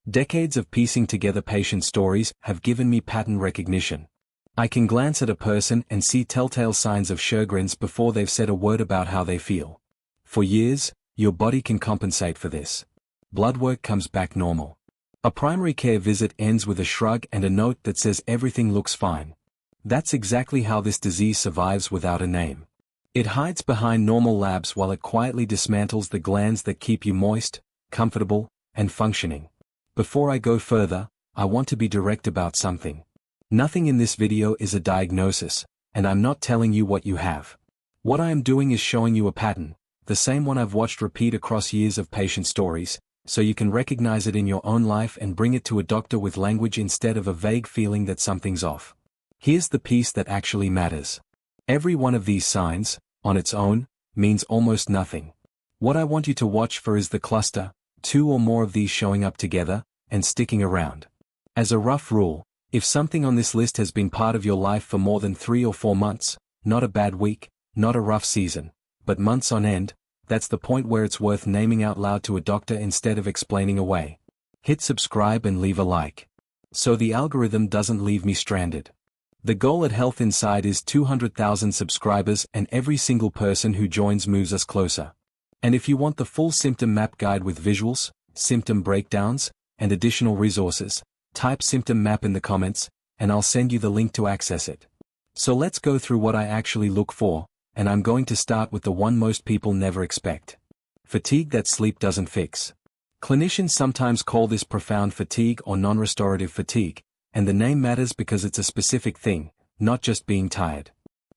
Decades of piecing together patient stories have given me pattern recognition. I can glance at a person and see telltale signs of Sjogrens before they've said a word about how they feel. For years, your body can compensate for this. Blood work comes back normal. A primary care visit ends with a shrug and a note that says everything looks fine. That's exactly how this disease survives without a name. It hides behind normal labs while it quietly dismantles the glands that keep you moist, comfortable, and functioning. Before I go further, I want to be direct about something. Nothing in this video is a diagnosis, and I'm not telling you what you have. What I am doing is showing you a pattern, the same one I've watched repeat across years of patient stories, so you can recognize it in your own life and bring it to a doctor with language instead of a vague feeling that something's off. Here's the piece that actually matters. Every one of these signs, on its own, means almost nothing. What I want you to watch for is the cluster, 2 or more of these showing up together, and sticking around. As a rough rule, if something on this list has been part of your life for more than 3 or 4 months, not a bad week, not a rough season, but months on end, that's the point where it's worth naming out loud to a doctor instead of explaining away. Hit subscribe and leave a like, so the algorithm doesn't leave me stranded. The goal at Health Inside is 200,000 subscribers, and every single person who joins moves us closer. And if you want the full symptom map guide with visuals, symptom breakdowns, and additional resources, type symptom map in the comments, and I'll send you the link to access it. So let's go through what I actually look for, and I'm going to start with the one most people never expect. Fatigue that sleep doesn't fix. Clinicians sometimes call this profound fatigue or non-restorative fatigue, and the name matters because it's a specific thing, not just being tired.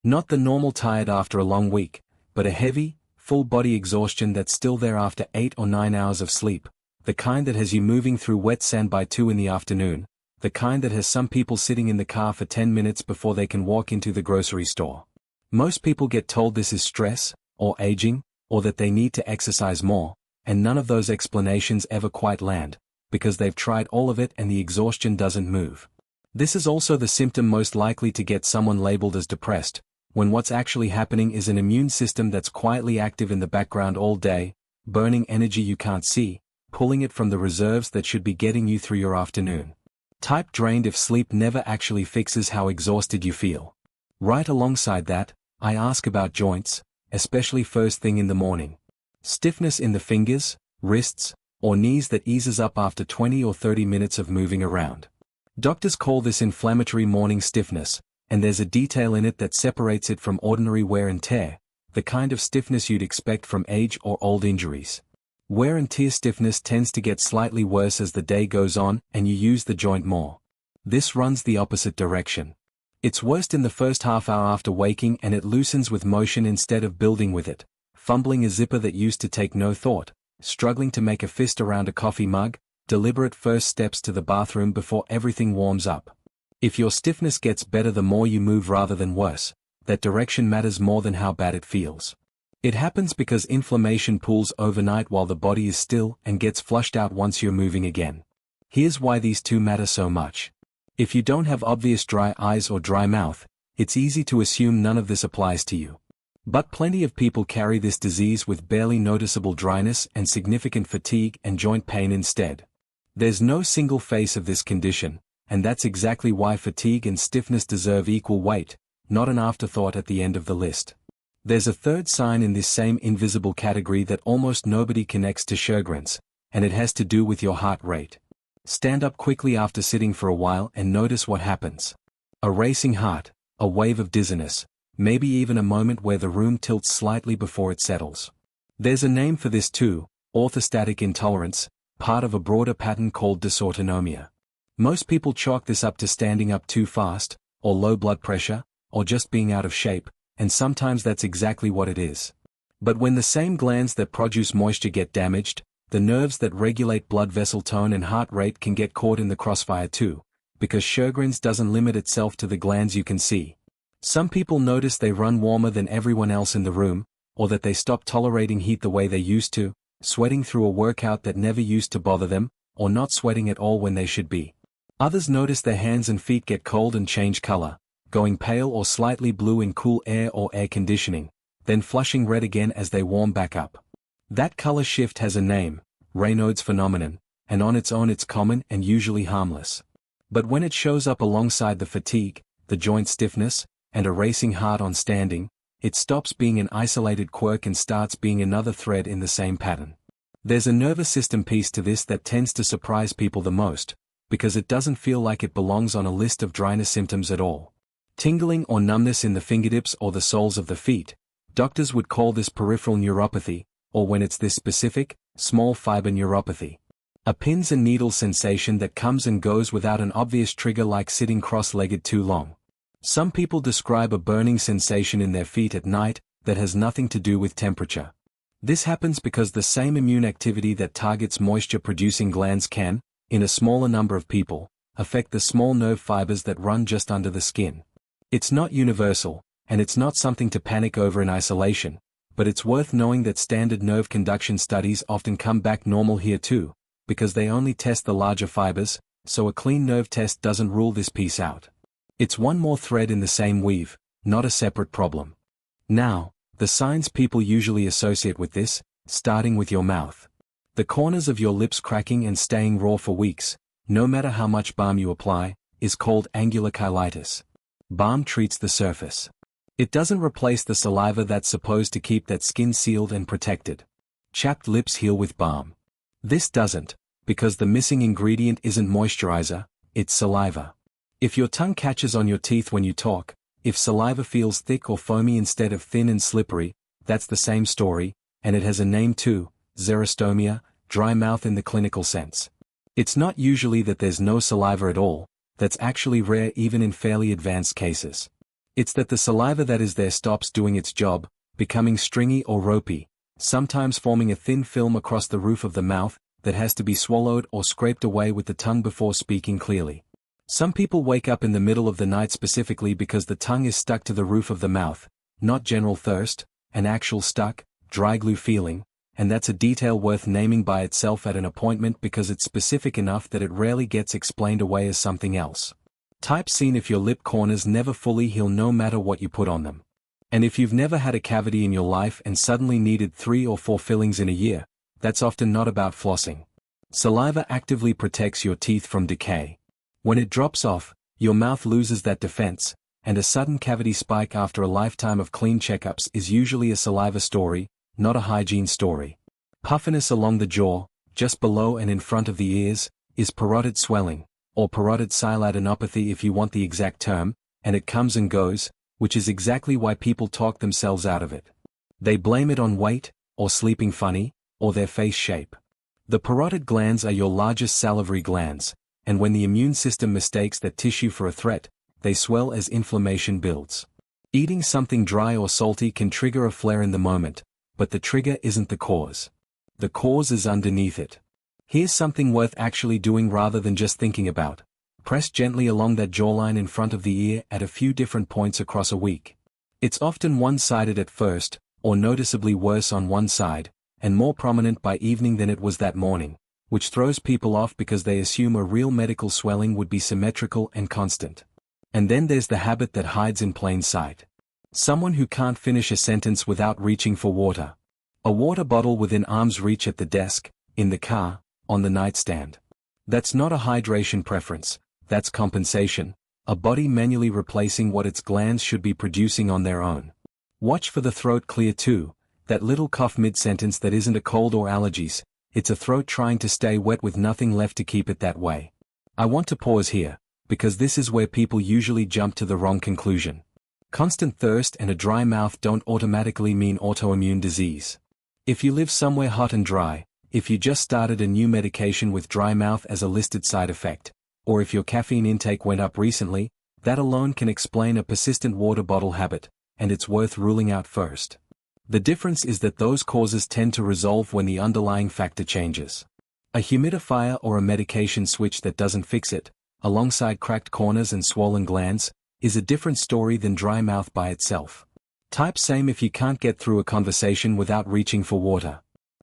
Not the normal tired after a long week, but a heavy, full-body exhaustion that's still there after 8 or 9 hours of sleep. The kind that has you moving through wet sand by 2 in the afternoon, the kind that has some people sitting in the car for 10 minutes before they can walk into the grocery store. Most people get told this is stress, or aging, or that they need to exercise more, and none of those explanations ever quite land, because they've tried all of it and the exhaustion doesn't move. This is also the symptom most likely to get someone labeled as depressed, when what's actually happening is an immune system that's quietly active in the background all day, burning energy you can't see, pulling it from the reserves that should be getting you through your afternoon. Type drained if sleep never actually fixes how exhausted you feel. Right alongside that, I ask about joints, especially first thing in the morning. Stiffness in the fingers, wrists, or knees that eases up after 20 or 30 minutes of moving around. Doctors call this inflammatory morning stiffness, and there's a detail in it that separates it from ordinary wear and tear, the kind of stiffness you'd expect from age or old injuries. Wear and tear stiffness tends to get slightly worse as the day goes on and you use the joint more. This runs the opposite direction. It's worst in the first half hour after waking, and it loosens with motion instead of building with it, fumbling a zipper that used to take no thought, struggling to make a fist around a coffee mug, deliberate first steps to the bathroom before everything warms up. If your stiffness gets better the more you move rather than worse, that direction matters more than how bad it feels. It happens because inflammation pools overnight while the body is still and gets flushed out once you're moving again. Here's why these two matter so much. If you don't have obvious dry eyes or dry mouth, it's easy to assume none of this applies to you. But plenty of people carry this disease with barely noticeable dryness and significant fatigue and joint pain instead. There's no single face of this condition, and that's exactly why fatigue and stiffness deserve equal weight, not an afterthought at the end of the list. There's a third sign in this same invisible category that almost nobody connects to Sjogrens, and it has to do with your heart rate. Stand up quickly after sitting for a while and notice what happens. A racing heart, a wave of dizziness, maybe even a moment where the room tilts slightly before it settles. There's a name for this too, orthostatic intolerance, part of a broader pattern called dysautonomia. Most people chalk this up to standing up too fast, or low blood pressure, or just being out of shape, and sometimes that's exactly what it is. But when the same glands that produce moisture get damaged, the nerves that regulate blood vessel tone and heart rate can get caught in the crossfire too, because Sjogrens doesn't limit itself to the glands you can see. Some people notice they run warmer than everyone else in the room, or that they stop tolerating heat the way they used to, sweating through a workout that never used to bother them, or not sweating at all when they should be. Others notice their hands and feet get cold and change color, going pale or slightly blue in cool air or air conditioning, then flushing red again as they warm back up. That color shift has a name, Raynaud's phenomenon, and on its own it's common and usually harmless. But when it shows up alongside the fatigue, the joint stiffness, and a racing heart on standing, it stops being an isolated quirk and starts being another thread in the same pattern. There's a nervous system piece to this that tends to surprise people the most, because it doesn't feel like it belongs on a list of dryness symptoms at all. Tingling or numbness in the fingertips or the soles of the feet, doctors would call this peripheral neuropathy, or when it's this specific, small fiber neuropathy. A pins and needles sensation that comes and goes without an obvious trigger, like sitting cross-legged too long. Some people describe a burning sensation in their feet at night that has nothing to do with temperature. This happens because the same immune activity that targets moisture-producing glands can, in a smaller number of people, affect the small nerve fibers that run just under the skin. It's not universal, and it's not something to panic over in isolation, but it's worth knowing that standard nerve conduction studies often come back normal here too, because they only test the larger fibers, so a clean nerve test doesn't rule this piece out. It's one more thread in the same weave, not a separate problem. Now, the signs people usually associate with this, starting with your mouth. The corners of your lips cracking and staying raw for weeks, no matter how much balm you apply, is called angular cheilitis. Balm treats the surface. It doesn't replace the saliva that's supposed to keep that skin sealed and protected. Chapped lips heal with balm. This doesn't, because the missing ingredient isn't moisturizer, it's saliva. If your tongue catches on your teeth when you talk, if saliva feels thick or foamy instead of thin and slippery, that's the same story, and it has a name too, xerostomia, dry mouth in the clinical sense. It's not usually that there's no saliva at all, that's actually rare even in fairly advanced cases. It's that the saliva that is there stops doing its job, becoming stringy or ropey, sometimes forming a thin film across the roof of the mouth that has to be swallowed or scraped away with the tongue before speaking clearly. Some people wake up in the middle of the night specifically because the tongue is stuck to the roof of the mouth, not general thirst, an actual stuck, dry glue feeling, and that's a detail worth naming by itself at an appointment because it's specific enough that it rarely gets explained away as something else. Type scene if your lip corners never fully heal no matter what you put on them. And if you've never had a cavity in your life and suddenly needed 3 or 4 fillings in a year, that's often not about flossing. Saliva actively protects your teeth from decay. When it drops off, your mouth loses that defense, and a sudden cavity spike after a lifetime of clean checkups is usually a saliva story, not a hygiene story. Puffiness along the jaw, just below and in front of the ears, is parotid swelling, or parotid sialadenopathy if you want the exact term, and it comes and goes, which is exactly why people talk themselves out of it. They blame it on weight, or sleeping funny, or their face shape. The parotid glands are your largest salivary glands, and when the immune system mistakes that tissue for a threat, they swell as inflammation builds. Eating something dry or salty can trigger a flare in the moment, but the trigger isn't the cause. The cause is underneath it. Here's something worth actually doing rather than just thinking about. Press gently along that jawline in front of the ear at a few different points across a week. It's often one-sided at first, or noticeably worse on one side, and more prominent by evening than it was that morning, which throws people off because they assume a real medical swelling would be symmetrical and constant. And then there's the habit that hides in plain sight. Someone who can't finish a sentence without reaching for water. A water bottle within arm's reach at the desk, in the car, on the nightstand. That's not a hydration preference, that's compensation, a body manually replacing what its glands should be producing on their own. Watch for the throat clear too, that little cough mid-sentence that isn't a cold or allergies, it's a throat trying to stay wet with nothing left to keep it that way. I want to pause here, because this is where people usually jump to the wrong conclusion. Constant thirst and a dry mouth don't automatically mean autoimmune disease. If you live somewhere hot and dry, if you just started a new medication with dry mouth as a listed side effect, or if your caffeine intake went up recently, that alone can explain a persistent water bottle habit, and it's worth ruling out first. The difference is that those causes tend to resolve when the underlying factor changes. A humidifier or a medication switch that doesn't fix it, alongside cracked corners and swollen glands, is a different story than dry mouth by itself. Type same if you can't get through a conversation without reaching for water.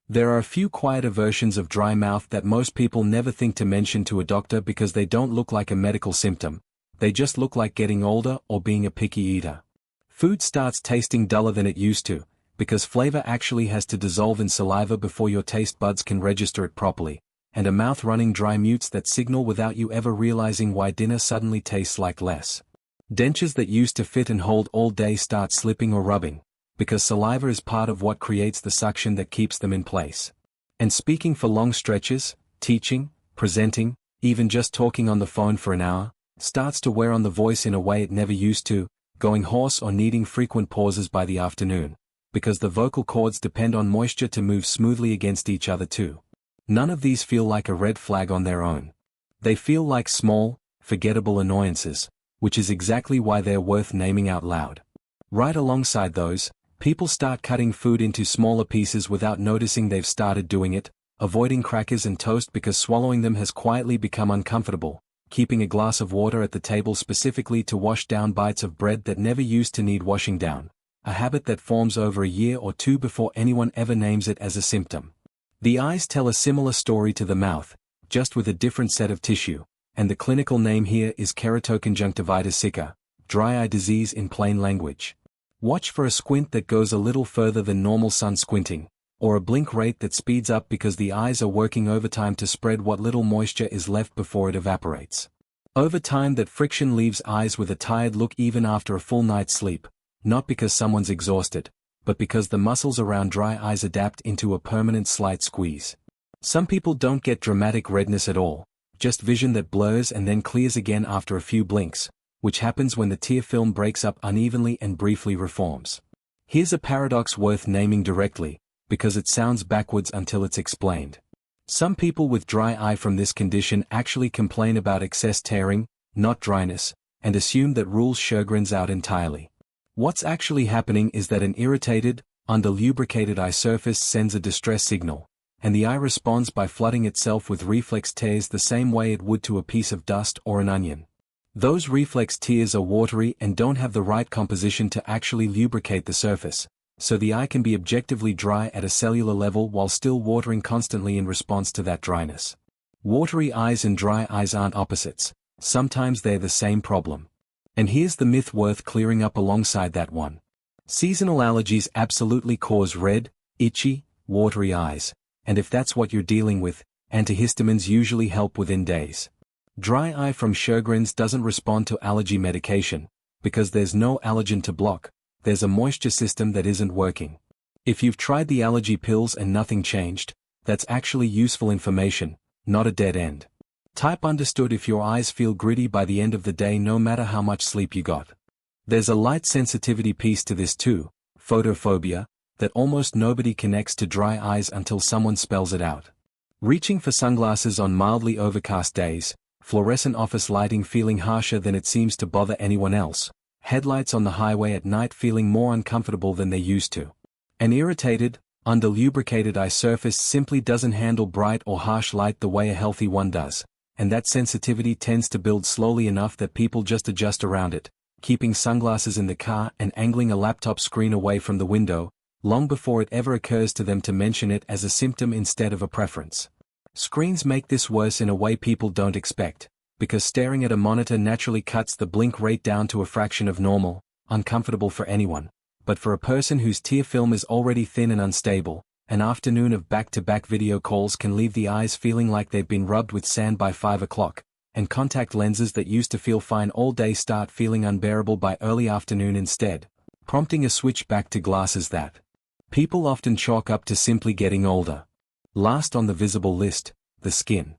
There are a few quieter versions of dry mouth that most people never think to mention to a doctor because they don't look like a medical symptom, they just look like getting older or being a picky eater. Food starts tasting duller than it used to, because flavor actually has to dissolve in saliva before your taste buds can register it properly, and a mouth running dry mutes that signal without you ever realizing why dinner suddenly tastes like less. Dentures that used to fit and hold all day start slipping or rubbing, because saliva is part of what creates the suction that keeps them in place. And speaking for long stretches, teaching, presenting, even just talking on the phone for an hour, starts to wear on the voice in a way it never used to, going hoarse or needing frequent pauses by the afternoon, because the vocal cords depend on moisture to move smoothly against each other too. None of these feel like a red flag on their own. They feel like small, forgettable annoyances, which is exactly why they're worth naming out loud. Right alongside those, people start cutting food into smaller pieces without noticing they've started doing it, avoiding crackers and toast because swallowing them has quietly become uncomfortable, keeping a glass of water at the table specifically to wash down bites of bread that never used to need washing down, a habit that forms over a year or two before anyone ever names it as a symptom. The eyes tell a similar story to the mouth, just with a different set of tissue, and the clinical name here is keratoconjunctivitis sicca, dry eye disease in plain language. Watch for a squint that goes a little further than normal sun squinting, or a blink rate that speeds up because the eyes are working overtime to spread what little moisture is left before it evaporates. Over time, that friction leaves eyes with a tired look even after a full night's sleep, not because someone's exhausted, but because the muscles around dry eyes adapt into a permanent slight squeeze. Some people don't get dramatic redness at all, just vision that blurs and then clears again after a few blinks, which happens when the tear film breaks up unevenly and briefly reforms. Here's a paradox worth naming directly, because it sounds backwards until it's explained. Some people with dry eye from this condition actually complain about excess tearing, not dryness, and assume that rules Sjogrens out entirely. What's actually happening is that an irritated, under-lubricated eye surface sends a distress signal, and the eye responds by flooding itself with reflex tears the same way it would to a piece of dust or an onion. Those reflex tears are watery and don't have the right composition to actually lubricate the surface, so the eye can be objectively dry at a cellular level while still watering constantly in response to that dryness. Watery eyes and dry eyes aren't opposites, sometimes they're the same problem. And here's the myth worth clearing up alongside that one. Seasonal allergies absolutely cause red, itchy, watery eyes, and if that's what you're dealing with, antihistamines usually help within days. Dry eye from Sjogrens doesn't respond to allergy medication, because there's no allergen to block, there's a moisture system that isn't working. If you've tried the allergy pills and nothing changed, that's actually useful information, not a dead end. Type understood if your eyes feel gritty by the end of the day no matter how much sleep you got. There's a light sensitivity piece to this too, photophobia, that almost nobody connects to dry eyes until someone spells it out. Reaching for sunglasses on mildly overcast days, fluorescent office lighting feeling harsher than it seems to bother anyone else, headlights on the highway at night feeling more uncomfortable than they used to. An irritated, under-lubricated eye surface simply doesn't handle bright or harsh light the way a healthy one does, and that sensitivity tends to build slowly enough that people just adjust around it, keeping sunglasses in the car and angling a laptop screen away from the window, long before it ever occurs to them to mention it as a symptom instead of a preference. Screens make this worse in a way people don't expect, because staring at a monitor naturally cuts the blink rate down to a fraction of normal, uncomfortable for anyone, but for a person whose tear film is already thin and unstable, an afternoon of back-to-back video calls can leave the eyes feeling like they've been rubbed with sand by 5 o'clock, and contact lenses that used to feel fine all day start feeling unbearable by early afternoon instead, prompting a switch back to glasses that people often chalk up to simply getting older. Last on the visible list, the skin.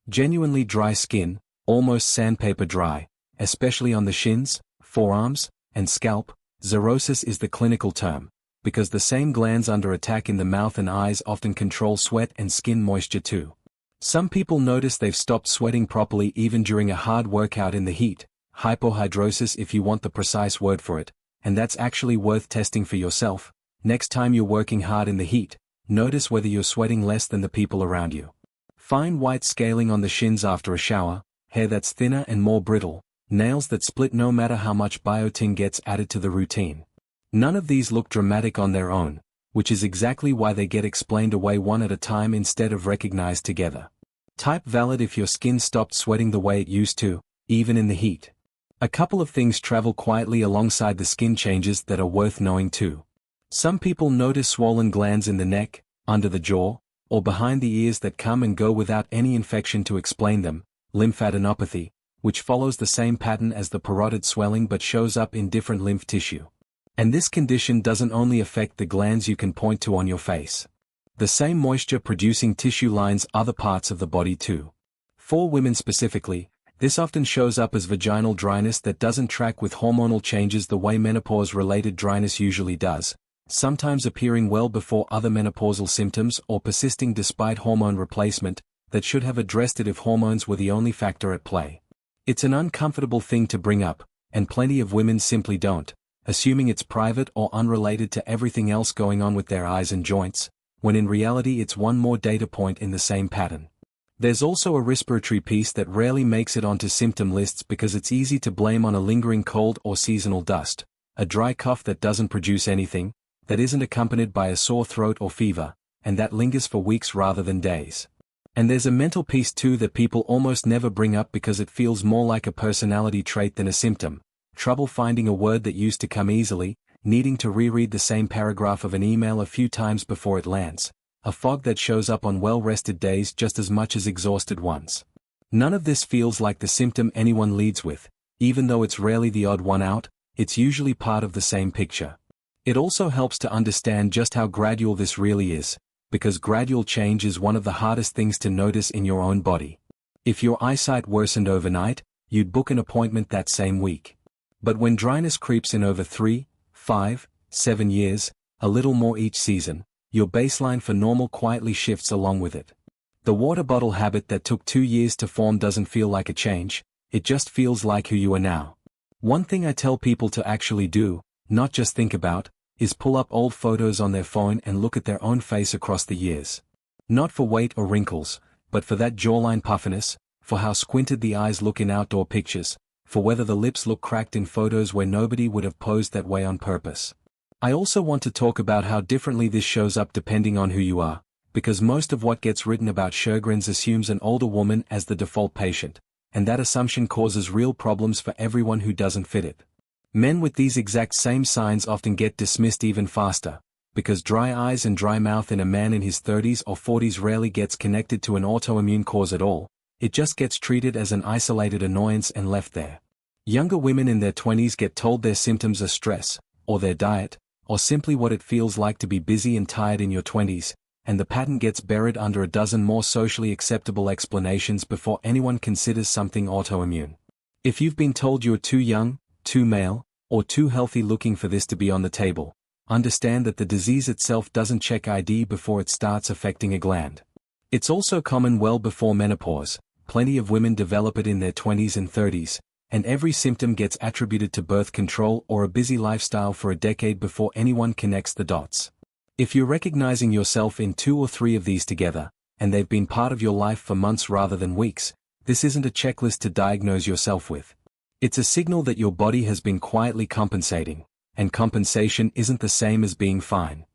Genuinely dry skin, almost sandpaper dry, especially on the shins, forearms, and scalp. Xerosis is the clinical term, because the same glands under attack in the mouth and eyes often control sweat and skin moisture too. Some people notice they've stopped sweating properly even during a hard workout in the heat, hypohidrosis if you want the precise word for it, and that's actually worth testing for yourself. Next time you're working hard in the heat, notice whether you're sweating less than the people around you. Fine white scaling on the shins after a shower, hair that's thinner and more brittle, nails that split no matter how much biotin gets added to the routine. None of these look dramatic on their own, which is exactly why they get explained away one at a time instead of recognized together. Type valid if your skin stopped sweating the way it used to, even in the heat. A couple of things travel quietly alongside the skin changes that are worth knowing too. Some people notice swollen glands in the neck, under the jaw, or behind the ears that come and go without any infection to explain them, lymphadenopathy, which follows the same pattern as the parotid swelling but shows up in different lymph tissue. And this condition doesn't only affect the glands you can point to on your face. The same moisture-producing tissue lines other parts of the body too. For women specifically, this often shows up as vaginal dryness that doesn't track with hormonal changes the way menopause-related dryness usually does, sometimes appearing well before other menopausal symptoms or persisting despite hormone replacement that should have addressed it if hormones were the only factor at play. It's an uncomfortable thing to bring up, and plenty of women simply don't, assuming it's private or unrelated to everything else going on with their eyes and joints, when in reality it's one more data point in the same pattern. There's also a respiratory piece that rarely makes it onto symptom lists because it's easy to blame on a lingering cold or seasonal dust, a dry cough that doesn't produce anything, that isn't accompanied by a sore throat or fever, and that lingers for weeks rather than days. And there's a mental piece too that people almost never bring up because it feels more like a personality trait than a symptom, trouble finding a word that used to come easily, needing to reread the same paragraph of an email a few times before it lands, a fog that shows up on well-rested days just as much as exhausted ones. None of this feels like the symptom anyone leads with, even though it's rarely the odd one out, it's usually part of the same picture. It also helps to understand just how gradual this really is, because gradual change is one of the hardest things to notice in your own body. If your eyesight worsened overnight, you'd book an appointment that same week. But when dryness creeps in over 3, 5, 7 years, a little more each season, your baseline for normal quietly shifts along with it. The water bottle habit that took 2 years to form doesn't feel like a change, it just feels like who you are now. One thing I tell people to actually do, not just think about, is pull up old photos on their phone and look at their own face across the years. Not for weight or wrinkles, but for that jawline puffiness, for how squinted the eyes look in outdoor pictures, for whether the lips look cracked in photos where nobody would have posed that way on purpose. I also want to talk about how differently this shows up depending on who you are, because most of what gets written about Sjogrens assumes an older woman as the default patient, and that assumption causes real problems for everyone who doesn't fit it. Men with these exact same signs often get dismissed even faster, because dry eyes and dry mouth in a man in his 30s or 40s rarely gets connected to an autoimmune cause at all, it just gets treated as an isolated annoyance and left there. Younger women in their 20s get told their symptoms are stress, or their diet, or simply what it feels like to be busy and tired in your 20s, and the pattern gets buried under a dozen more socially acceptable explanations before anyone considers something autoimmune. If you've been told you're too young, too male, or too healthy looking for this to be on the table, understand that the disease itself doesn't check ID before it starts affecting a gland. It's also common well before menopause, plenty of women develop it in their 20s and 30s, and every symptom gets attributed to birth control or a busy lifestyle for a decade before anyone connects the dots. If you're recognizing yourself in 2 or 3 of these together, and they've been part of your life for months rather than weeks, this isn't a checklist to diagnose yourself with. It's a signal that your body has been quietly compensating, and compensation isn't the same as being fine.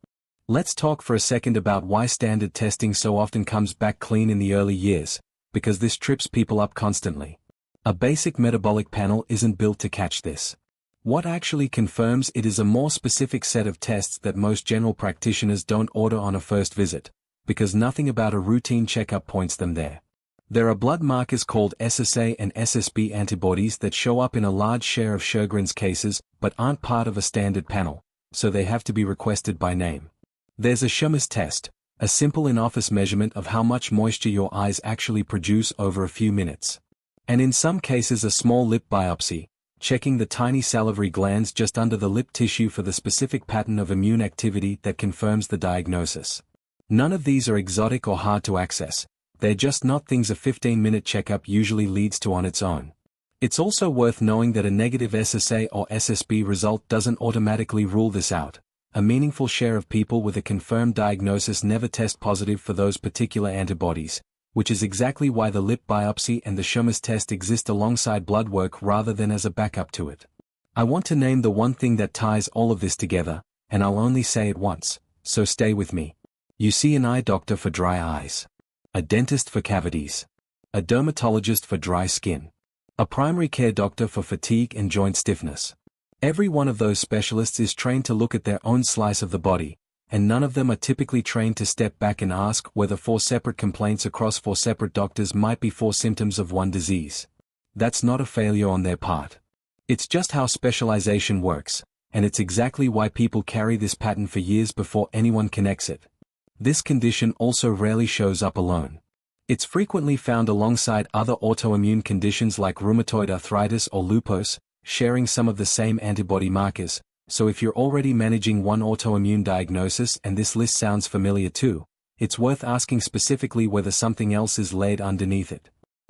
Let's talk for a second about why standard testing so often comes back clean in the early years, because this trips people up constantly. A basic metabolic panel isn't built to catch this. What actually confirms it is a more specific set of tests that most general practitioners don't order on a first visit, because nothing about a routine checkup points them there. There are blood markers called SSA and SSB antibodies that show up in a large share of Sjogren's cases but aren't part of a standard panel, so they have to be requested by name. There's a Sjogrens test, a simple in-office measurement of how much moisture your eyes actually produce over a few minutes. And in some cases a small lip biopsy, checking the tiny salivary glands just under the lip tissue for the specific pattern of immune activity that confirms the diagnosis. None of these are exotic or hard to access, they're just not things a 15-minute checkup usually leads to on its own. It's also worth knowing that a negative SSA or SSB result doesn't automatically rule this out. A meaningful share of people with a confirmed diagnosis never test positive for those particular antibodies, which is exactly why the lip biopsy and the Sjogrens test exist alongside blood work rather than as a backup to it. I want to name the one thing that ties all of this together, and I'll only say it once, so stay with me. You see an eye doctor for dry eyes, a dentist for cavities, a dermatologist for dry skin, a primary care doctor for fatigue and joint stiffness. Every one of those specialists is trained to look at their own slice of the body, and none of them are typically trained to step back and ask whether 4 separate complaints across 4 separate doctors might be 4 symptoms of one disease. That's not a failure on their part. It's just how specialization works, and it's exactly why people carry this pattern for years before anyone connects it. This condition also rarely shows up alone. It's frequently found alongside other autoimmune conditions like rheumatoid arthritis or lupus, sharing some of the same antibody markers, so if you're already managing one autoimmune diagnosis and this list sounds familiar too, it's worth asking specifically whether something else is laid underneath it.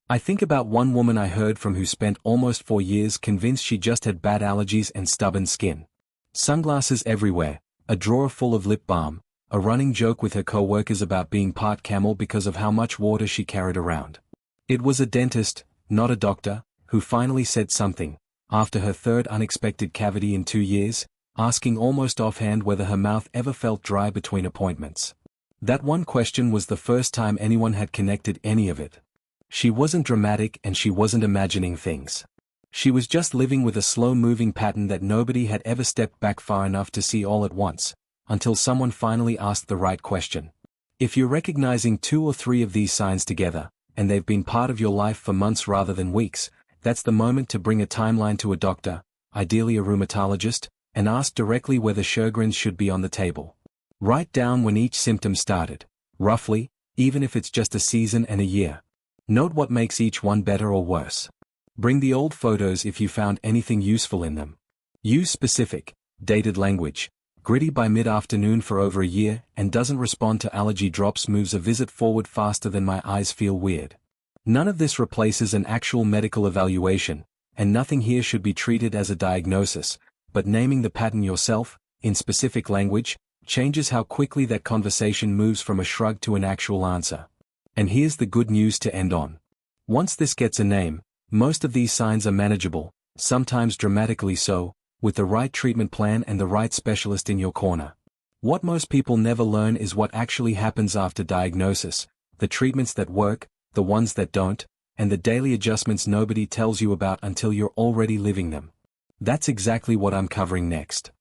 I think about one woman I heard from who spent almost 4 years convinced she just had bad allergies and stubborn skin. Sunglasses everywhere, a drawer full of lip balm, a running joke with her co-workers about being part camel because of how much water she carried around. It was a dentist, not a doctor, who finally said something, after her 3rd unexpected cavity in 2 years, asking almost offhand whether her mouth ever felt dry between appointments. That one question was the first time anyone had connected any of it. She wasn't dramatic and she wasn't imagining things. She was just living with a slow-moving pattern that nobody had ever stepped back far enough to see all at once, until someone finally asked the right question. If you're recognizing 2 or 3 of these signs together, and they've been part of your life for months rather than weeks, that's the moment to bring a timeline to a doctor, ideally a rheumatologist, and ask directly whether Sjogrens should be on the table. Write down when each symptom started, roughly, even if it's just a season and a year. Note what makes each one better or worse. Bring the old photos if you found anything useful in them. Use specific, dated language. Gritty by mid-afternoon for over a year and doesn't respond to allergy drops moves a visit forward faster than my eyes feel weird. None of this replaces an actual medical evaluation, and nothing here should be treated as a diagnosis, but naming the pattern yourself, in specific language, changes how quickly that conversation moves from a shrug to an actual answer. And here's the good news to end on. Once this gets a name, most of these signs are manageable, sometimes dramatically so, with the right treatment plan and the right specialist in your corner. What most people never learn is what actually happens after diagnosis, the treatments that work, the ones that don't, and the daily adjustments nobody tells you about until you're already living them. That's exactly what I'm covering next.